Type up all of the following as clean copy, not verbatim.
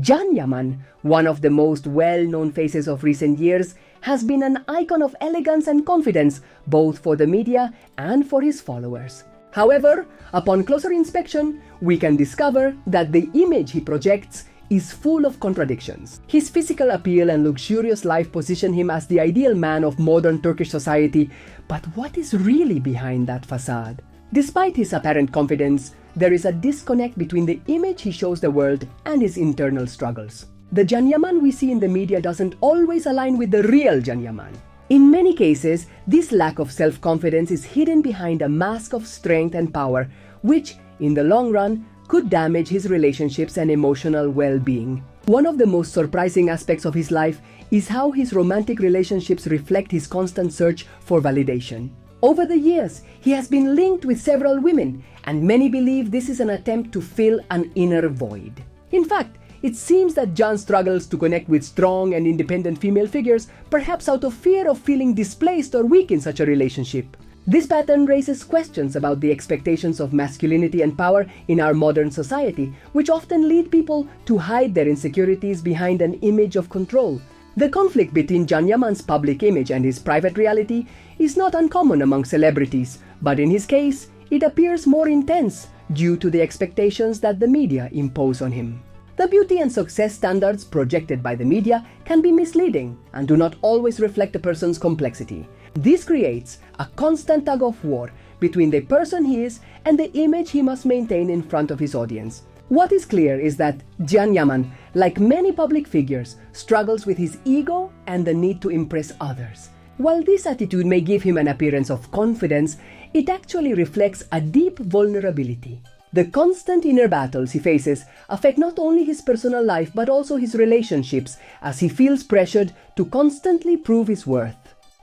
Can Yaman, one of the most well-known faces of recent years, has been an icon of elegance and confidence both for the media and for his followers. However, upon closer inspection, we can discover that the image he projects is full of contradictions. His physical appeal and luxurious life position him as the ideal man of modern Turkish society, but what is really behind that facade? Despite his apparent confidence, there is a disconnect between the image he shows the world and his internal struggles. The Can Yaman we see in the media doesn't always align with the real Can Yaman. In many cases, this lack of self-confidence is hidden behind a mask of strength and power, which, in the long run, could damage his relationships and emotional well-being. One of the most surprising aspects of his life is how his romantic relationships reflect his constant search for validation. Over the years, he has been linked with several women, and many believe this is an attempt to fill an inner void. In fact, it seems that Can struggles to connect with strong and independent female figures, perhaps out of fear of feeling displaced or weak in such a relationship. This pattern raises questions about the expectations of masculinity and power in our modern society, which often lead people to hide their insecurities behind an image of control. The conflict between Can Yaman's public image and his private reality is not uncommon among celebrities, but in his case, it appears more intense due to the expectations that the media impose on him. The beauty and success standards projected by the media can be misleading and do not always reflect a person's complexity. This creates a constant tug-of-war between the person he is and the image he must maintain in front of his audience. What is clear is that Can Yaman, like many public figures, struggles with his ego and the need to impress others. While this attitude may give him an appearance of confidence, it actually reflects a deep vulnerability. The constant inner battles he faces affect not only his personal life but also his relationships, as he feels pressured to constantly prove his worth.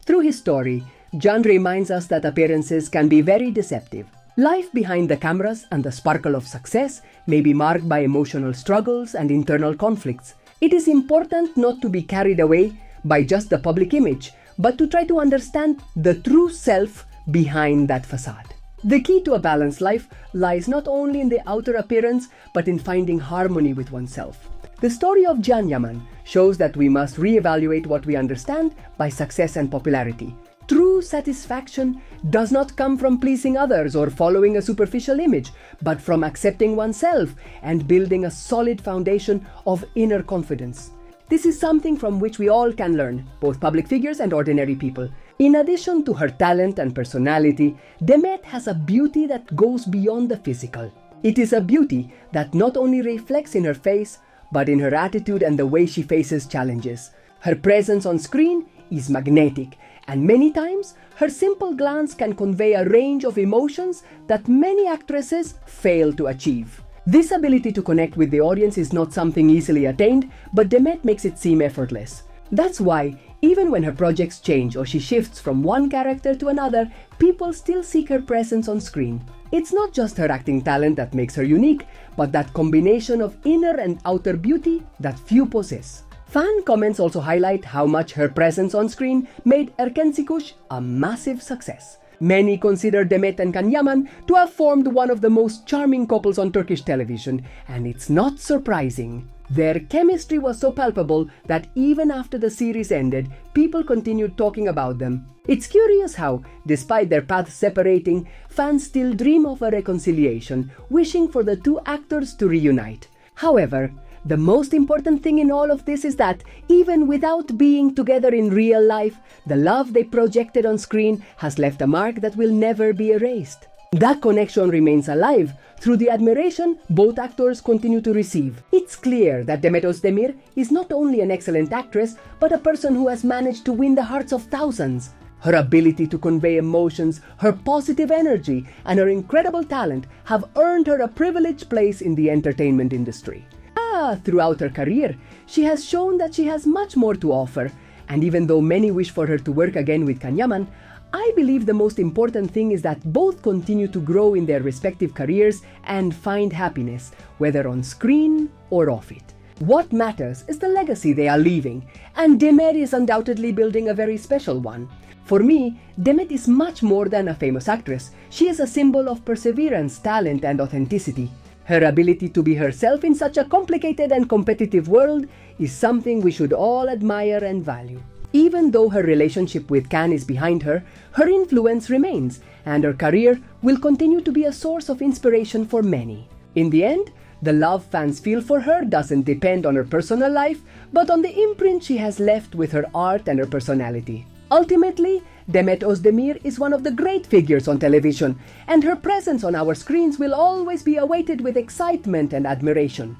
Through his story, Can reminds us that appearances can be very deceptive. Life behind the cameras and the sparkle of success may be marked by emotional struggles and internal conflicts. It is important not to be carried away by just the public image, but to try to understand the true self behind that facade. The key to a balanced life lies not only in the outer appearance, but in finding harmony with oneself. The story of Can Yaman shows that we must reevaluate what we understand by success and popularity. True satisfaction does not come from pleasing others or following a superficial image, but from accepting oneself and building a solid foundation of inner confidence. This is something from which we all can learn, both public figures and ordinary people. In addition to her talent and personality, Demet has a beauty that goes beyond the physical. It is a beauty that not only reflects in her face, but in her attitude and the way she faces challenges. Her presence on screen is magnetic, and many times her simple glance can convey a range of emotions that many actresses fail to achieve. This ability to connect with the audience is not something easily attained, but Demet makes it seem effortless. That's why, even when her projects change or she shifts from one character to another, people still seek her presence on screen. It's not just her acting talent that makes her unique, but that combination of inner and outer beauty that few possess. Fan comments also highlight how much her presence on screen made Erken Sikuş a massive success. Many consider Demet and Can Yaman to have formed one of the most charming couples on Turkish television, and it's not surprising. Their chemistry was so palpable that even after the series ended, people continued talking about them. It's curious how, despite their paths separating, fans still dream of a reconciliation, wishing for the two actors to reunite. However, the most important thing in all of this is that, even without being together in real life, the love they projected on screen has left a mark that will never be erased. That connection remains alive through the admiration both actors continue to receive. It's clear that Demet Özdemir is not only an excellent actress, but a person who has managed to win the hearts of thousands. Her ability to convey emotions, her positive energy, and her incredible talent have earned her a privileged place in the entertainment industry. Throughout her career, she has shown that she has much more to offer, and even though many wish for her to work again with Can Yaman, I believe the most important thing is that both continue to grow in their respective careers and find happiness, whether on screen or off it. What matters is the legacy they are leaving, and Demet is undoubtedly building a very special one. For me, Demet is much more than a famous actress. She is a symbol of perseverance, talent, and authenticity. Her ability to be herself in such a complicated and competitive world is something we should all admire and value. Even though her relationship with Can is behind her, her influence remains, and her career will continue to be a source of inspiration for many. In the end, the love fans feel for her doesn't depend on her personal life, but on the imprint she has left with her art and her personality. Ultimately, Demet Özdemir is one of the great figures on television, and her presence on our screens will always be awaited with excitement and admiration.